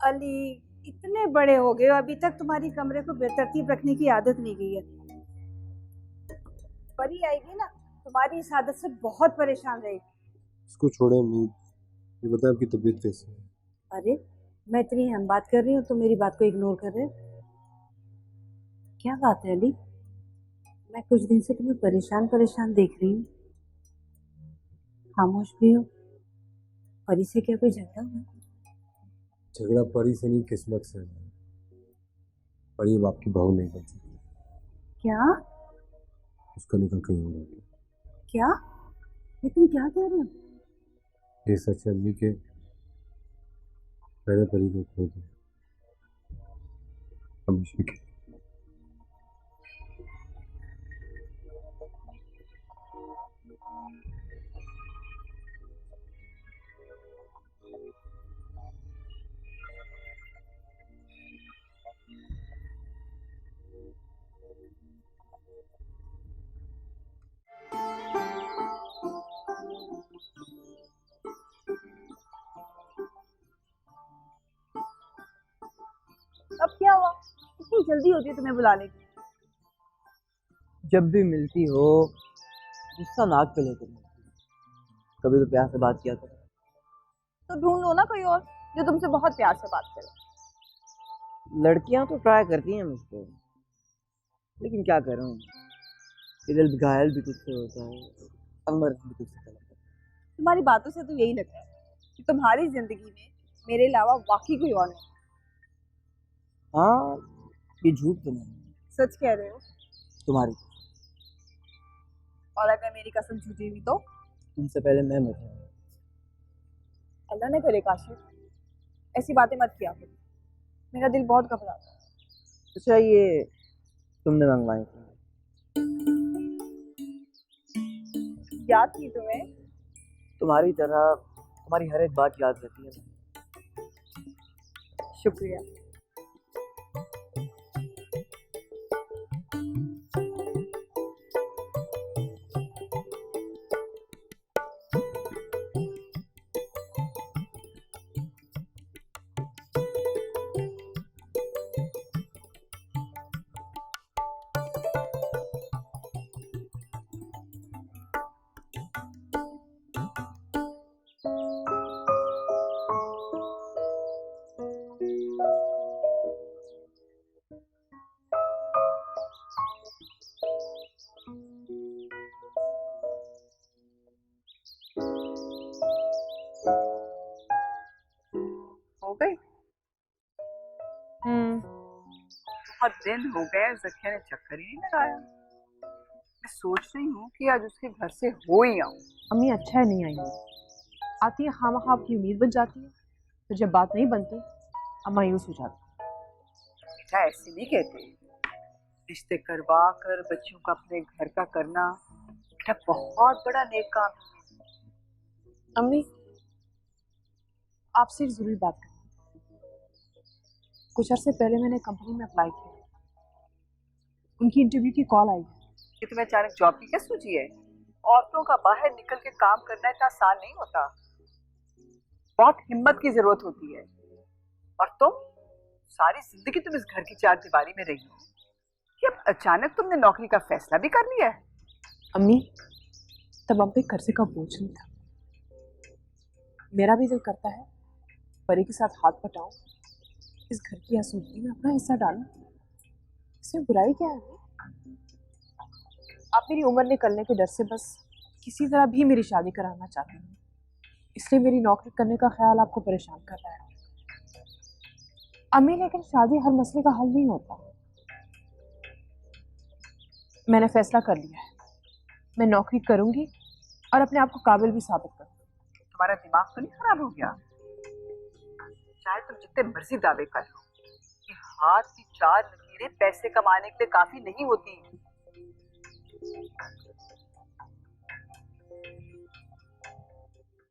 अली, इतने बड़े हो गए हो, अभी तक तुम्हारी कमरे को बेतरतीब रखने की आदत नहीं गई है। परी आएगी ना, तुम्हारी इस आदत से बहुत परेशान रहेगी। इसको छोड़े अम्मी, ये बताए आपकी तबीयत कैसी है? अरे, मैं इतनी अहम बात कर रही हूँ तो मेरी बात को इग्नोर कर रहे हो? क्या बात है अली? मैं कुछ दिन से तुम्हें परेशान परेशान देख रही हूँ, खामोश भी हो। परी से क्या कोई झगड़ा हुआ? झगड़ा परी से नहीं, किस्मत से है। परी अब आपकी बहू नहीं बन सकती। क्या? उसका निकाह कहीं हो रहा है। क्या? ये तुम क्या कह रहे हो? ये सच है अम्मी के मैंने परी को खो दिया, हमेशा के। अब क्या हुआ? इतनी जल्दी होती है तुम्हें बुलाने की? जब भी मिलती हो गुस्सा नाक पे लेकर मिलती हो। कभी तो प्यार से बात किया करो। तो ढूंढ लो ना कोई और जो तुमसे बहुत प्यार से बात करे। लड़कियां तो ट्राई करती हैं मुझको, लेकिन क्या करूं, ये दिल घायल भी तुझसे होता है और मर्द भी तुझसे होता है। तुम्हारी बातों से तो यही लग रहा है कि तुम्हारी जिंदगी में मेरे अलावा वाकई कोई और नहीं। हाँ, ये झूठ तो नहीं, सच कह रहे हो? तुम्हारी। और अगर मेरी कसम झूठी हुई तो? तुमसे पहले मैं मर जाऊंगा। अल्लाह ने करे काशिफ, ऐसी बातें मत किया करो, मेरा दिल बहुत घबराता है। अच्छा, ये तुमने मंगवाई थी? याद थी तुम्हें? तुम्हारी तरह तुम्हारी हर एक बात याद रहती है। शुक्रिया। हो गई? बहुत दिन हो गए ज़किया ने चक्कर ही नहीं लगाया। मैं सोच रही हूँ कि आज उसके घर से हो ही आऊँ। अम्मी अच्छा है नहीं आई है। आती है खामखा आपकी उम्मीद बन जाती है, तो जब बात नहीं बनती अब मायूस हो जाती बेटा ऐसे नहीं कहते, रिश्ते करवा कर बच्चों का अपने घर का करना बेटा बहुत बड़ा नेक काम है। है। अम्मी आपसे एक जरूरी बात करनी है। कुछ अर्से पहले मैंने कंपनी में अप्लाई किया, उनकी इंटरव्यू की कॉल आई है। कि तुम्हें अचानक जॉब की क्या सूझी है? औरतों का बाहर निकल के काम करना इतना आसान नहीं होता, बहुत हिम्मत की जरूरत होती है। और तुम सारी जिंदगी तुम इस घर की चार दीवारी में रही हो कि अब अचानक तुमने नौकरी का फैसला भी कर लिया है। अम्मी तब हम पे कर्जे का बोझ नहीं था। मेरा भी दिल करता है परी के साथ हाथ बटाऊं, इस घर की आसूदगी में अपना हिस्सा डालूं। इसमें बुराई क्या है? आप मेरी उम्र निकलने के डर से बस किसी तरह भी मेरी शादी कराना चाहते हैं, इसलिए मेरी नौकरी करने का ख्याल आपको परेशान कर रहा है। अम्मी लेकिन शादी हर मसले का हल नहीं होता। मैंने फैसला कर लिया है, मैं नौकरी करूंगी और अपने आप को काबिल भी साबित करूंगी। तुम्हारा दिमाग तो नहीं खराब हो गया? चाहे तुम जितने मर्जी दावे कर लो कि हाथ की चार लकीरें पैसे कमाने के लिए काफी नहीं होती।